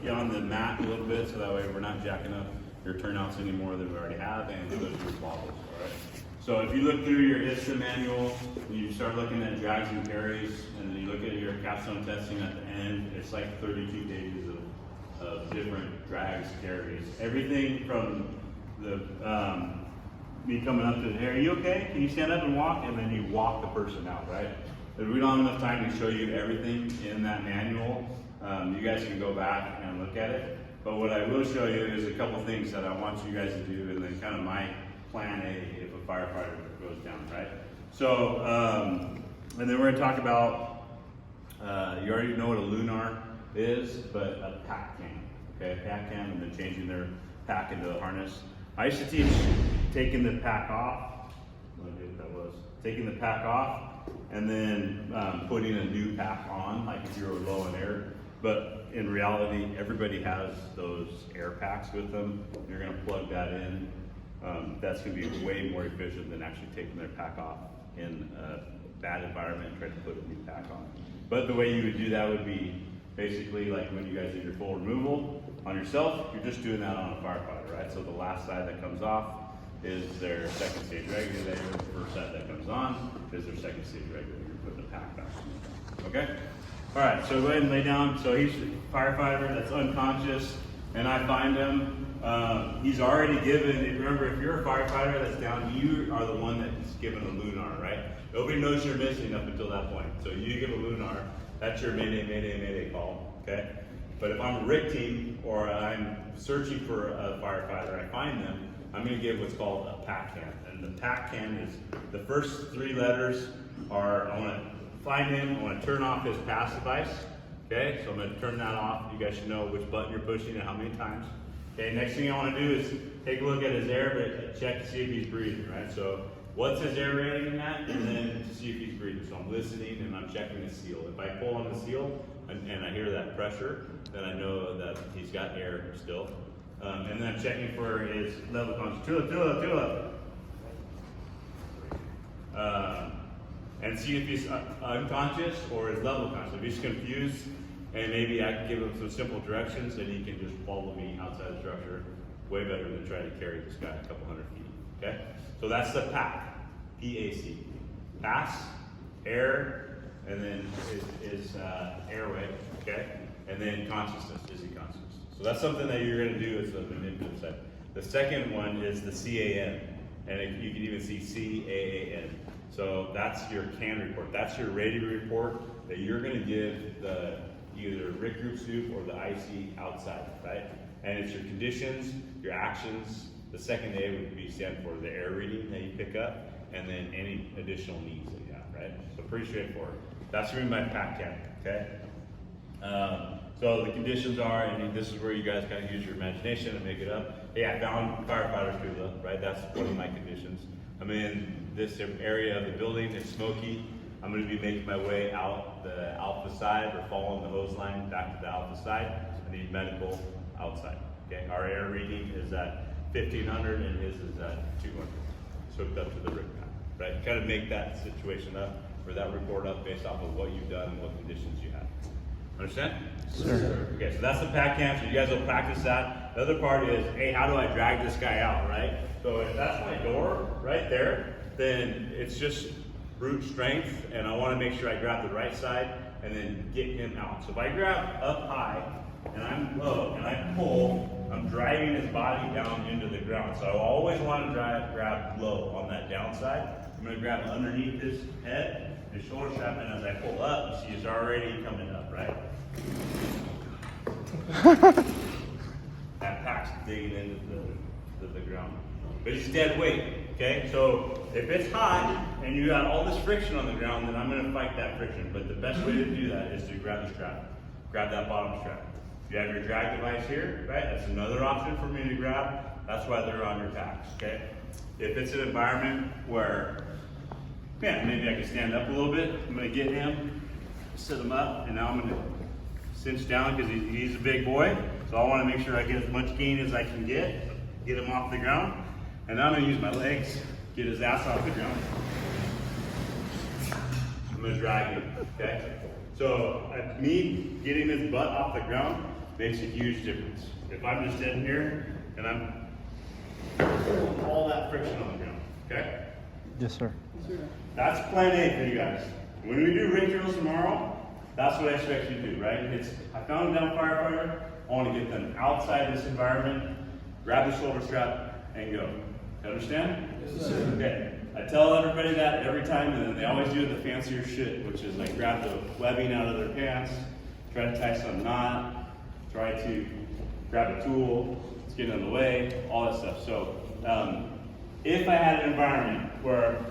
on the mat a little bit, so that way we're not jacking up your turnouts any more than we already have, and those are your wobbles, all right? So if you look through your ISTA manual, you start looking at drags and carries, and then you look at your capstone testing at the end, it's like 32 pages of different drags, carries. Everything from the, me coming up to the, hey, are you okay? Can you stand up and walk? And then you walk the person out, right? But we don't have enough time to show you everything in that manual. You guys can go back and look at it. But what I will show you is a couple things that I want you guys to do, and then kind of my plan A if a firefighter goes down, right? So, and then we're gonna talk about, you already know what a lunar is, but a pack can, okay? A pack can, and then changing their pack into the harness. I used to teach taking the pack off, what that was, taking the pack off, and then putting a new pack on, like if you were low in air. But in reality, everybody has those air packs with them. You're gonna plug that in. That's gonna be way more efficient than actually taking their pack off in a bad environment and trying to put a new pack on. But the way you would do that would be basically like when you guys do your full removal on yourself, you're just doing that on a firefighter, right? So the last side that comes off is their second stage regulator. The first side that comes on is their second stage regulator. You're putting the pack back on. Okay? All right, so go ahead and lay down. So he's a firefighter that's unconscious, and I find him. He's already given, remember, if you're a firefighter that's down, you are the one that's given a lunar, right? Nobody knows you're missing up until that point. So you give a lunar, that's your mayday, mayday, mayday call, okay? But if I'm a RIC team or I'm searching for a firefighter, I find them, I'm gonna give what's called a PAC can. And the PAC can is, the first three letters are, I wanna find him, I wanna turn off his pass device, okay? So I'm gonna turn that off. You guys should know which button you're pushing and how many times. Okay, next thing I wanna do is take a look at his air, but check to see if he's breathing, right? So what's his air rating in that? And then to see if he's breathing. So I'm listening and I'm checking the seal. If I pull on the seal and I hear that pressure, then I know that he's got air still. And then I'm checking for his level of consciousness. Tula. And see if he's unconscious or his level of consciousness. If he's confused, and maybe I can give him some simple directions and he can just follow me outside the structure. Way better than trying to carry this guy a couple hundred feet, okay? So that's the PAC, P.A.C. Pass, air, and then is airway, okay? And then consciousness, is he conscious? So that's something that you're gonna do as the manipulative side. The second one is the CAN, and you can even see CAAN. So that's your CAN report. That's your rating report that you're gonna give the either RIC group soup or the IC outside, right? And it's your conditions, your actions. The second A would be stand for the air reading that you pick up, and then any additional needs that you have, right? So pretty straightforward. That's gonna be my PAC can, okay? So the conditions are, and this is where you guys kind of use your imagination and make it up. Hey, I found firefighter Tula, right? That's one of my conditions. I'm in this area of the building, it's smoky. I'm gonna be making my way out the alpha side or following the hose line back to the alpha side. I need medical outside, okay? Our air reading is at 1500 and his is at 200. It's hooked up to the RIC pack, right? Kind of make that situation up or that report up based off of what you've done and what conditions you have. Understand? Sure. Okay, so that's the PAC can, so you guys will practice that. The other part is, hey, how do I drag this guy out, right? So if that's my door right there, then it's just brute strength, and I want to make sure I grab the right side and then get him out. So if I grab up high and I'm low and I pull, I'm driving his body down into the ground. So I always want to grab low on that downside. I'm going to grab underneath his head, his shoulder strap, and as I pull up, you see he's already coming up, right? That pack's digging into the ground. But it's dead weight, okay? So if it's hot and you got all this friction on the ground, then I'm gonna fight that friction. But the best way to do that is to grab the strap. Grab that bottom strap. You have your drag device here, right? That's another option for me to grab. That's why they're on your packs, okay? If it's an environment where, yeah, maybe I can stand up a little bit. I'm gonna get him, sit him up, and now I'm gonna cinch down because he's a big boy. So I wanna make sure I get as much gain as I can get him off the ground. And now I'm gonna use my legs, get his ass off the ground. I'm gonna drag him, okay? So me getting his butt off the ground, makes a huge difference. If I'm just in here and I'm feeling all that friction on the ground, okay? Yes, sir. That's plan A for you guys. When we do rig drills tomorrow, that's what I expect you to do, right? I found a down firefighter, I want to get them outside this environment, grab the shoulder strap, and go. You understand? Yes, sir. Okay. I tell everybody that every time, and then they always do the fancier shit, which is like grab the webbing out of their pants, try to tie some knot, try to grab a tool, it's getting in the way, all that stuff. So, if I had an environment where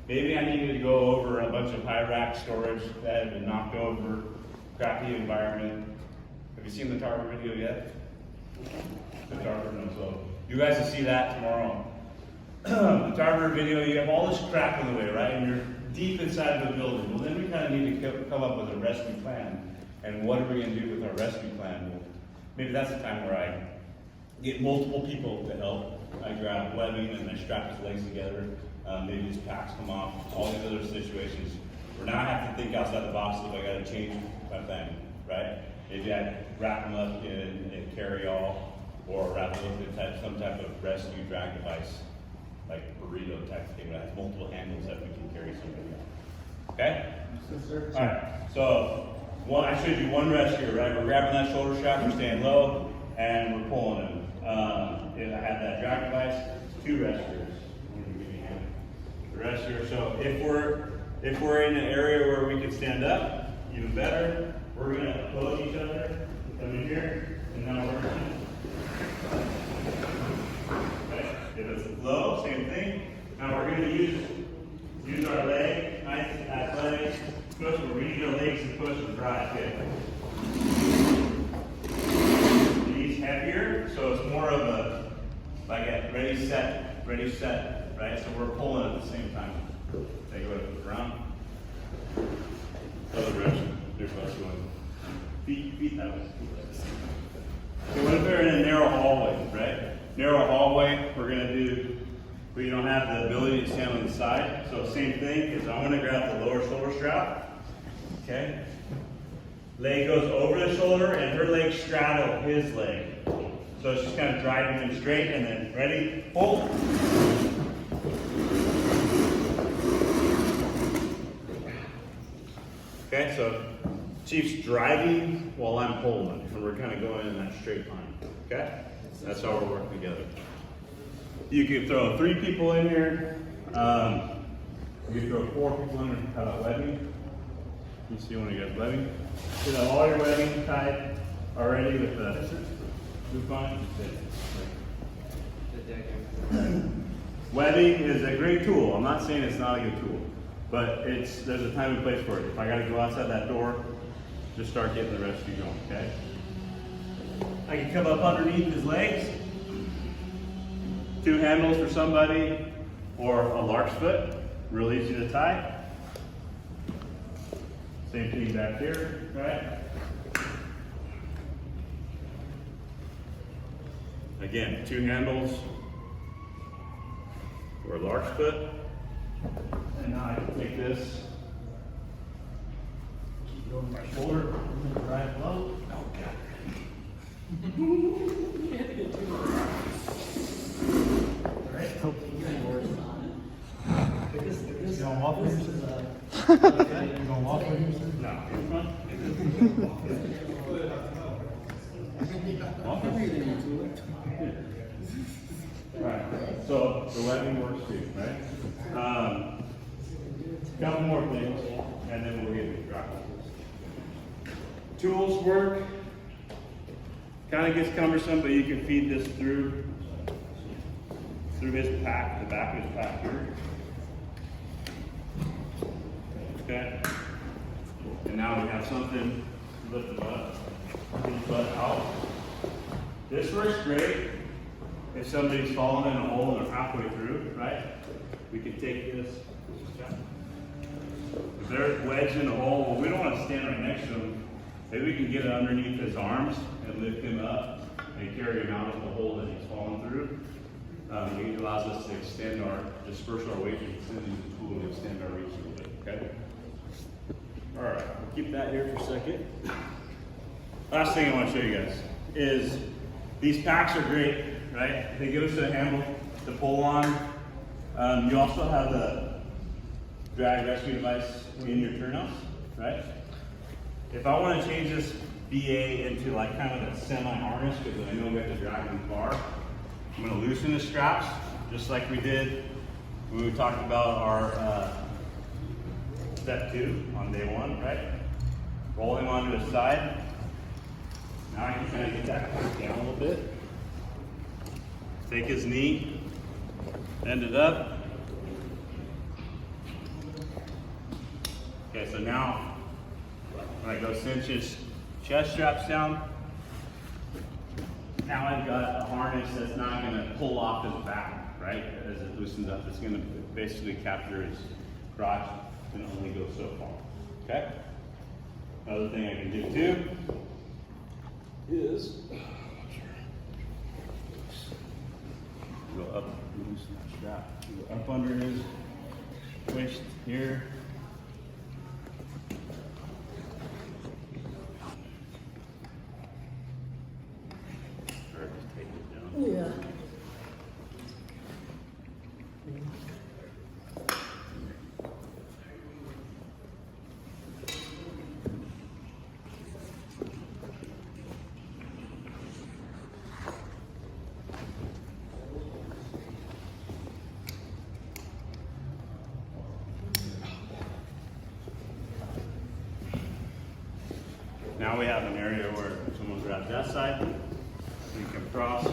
maybe I needed to go over a bunch of high rack storage that had been knocked over, crappy environment. Have you seen the Tarver video yet? The Tarver, no, so you guys will see that tomorrow. The Tarver video, you have all this crap in the way, right? And you're deep inside of the building. Well, then we kind of need to come up with a rescue plan. And what are we going to do with our rescue plan? Well, maybe that's the time where I get multiple people to help. I grab webbing and I strap his legs together. Maybe his packs come off. All these other situations where now I have to think outside the box if I got to change my plan, right? Maybe I wrap them up in a carry-all or wrap them up in some type of rescue drag device, like burrito type thing that has multiple handles that we can carry somebody on. Okay? Yes, sir. All right. So I showed you one rescue, right? We're grabbing that shoulder strap, we're staying low, and we're pulling him. And I had that drag device, 2 rescuers. The rescuer. So if we're in an area where we can stand up, even better. We're going to oppose each other. Come in here, and now we're going to. Okay. If it's low, same thing. Now we're going to use our leg, nice athletic push. Where we need our legs to push and drive. Okay. These heavier, so it's more of a like a ready set, right? So we're pulling at the same time. They go around. Other direction. There's less going. Feet that way. So what if they're in a narrow hallway, right? Narrow hallway, we're gonna do, where you don't have the ability to stand on the side. So same thing, is I'm gonna grab the lower shoulder strap, okay? Leg goes over the shoulder and her legs straddle his leg. So it's just kind of driving him straight and then ready, pull. Okay, so Chief's driving while I'm pulling, and we're kind of going in that straight line. Okay, that's how we're working together. You could throw 3 people in here. You could throw 4 people in and cut out webbing. You see when you get webbing. You have all your webbing tied already with the loop on. Webbing is a great tool. I'm not saying it's not a good tool. But there's a time and place for it. If I got to go outside that door, just start getting the rescue going, okay? I can come up underneath his legs. 2 handles for somebody, or a lark's foot, real easy to tie. Same thing back here, right? Again, 2 handles, or a lark's foot. And now I can take this, keep it over my shoulder, right low. Oh, God. Alright. You gonna walk with him? You gonna walk with him? No, in front. Walk with me. Alright, so the webbing works too, right? Couple more things, and then we'll get to drop. Tools work. Kind of gets cumbersome, but you can feed this through his pack, the back of his pack here. Okay. And now we have something to lift him up, his butt out. This works great if somebody's fallen in a hole and they're halfway through, right? We can take this. If they're wedged in a hole, well, we don't want to stand right next to them. Maybe we can get it underneath his arms and lift him up and carry him out of the hole that he's fallen through. It allows us to disperse our weight and using the tool to extend our reach a little bit, okay? All right, we'll keep that here for a second. Last thing I want to show you guys. is these packs are great, right? They give us a handle to pull on. You also have the drag rescue device in your turnouts, right? If I want to change this BA into like kind of a semi-harness, because I know we have to drag in the bar, I'm going to loosen the straps, just like we did when we talked about our step 2 on day 1, right? Roll him onto his side. Now I can kind of get that back down a little bit. Take his knee, bend it up. Okay, so now when I go cinch his chest straps down, now I've got a harness that's not going to pull off his back, right? As it loosens up, it's going to basically capture his crotch and only go so far. Okay? Another thing I can do too is go up, loosen that strap, go up under his waist here. Or just take it down. Yeah. Now we have an area where someone grabs that side, we can cross,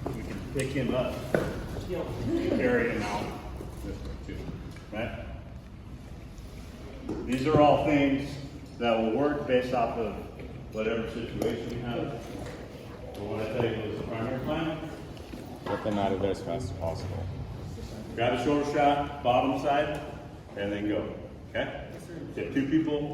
we can pick him up, and carry him out this way too, right? These are all things that will work based off of whatever situation you have. But what I tell you is the primary plan, Get them out of there as fast as possible. grab a shoulder strap, bottom side, and then go, okay? Get 2 people.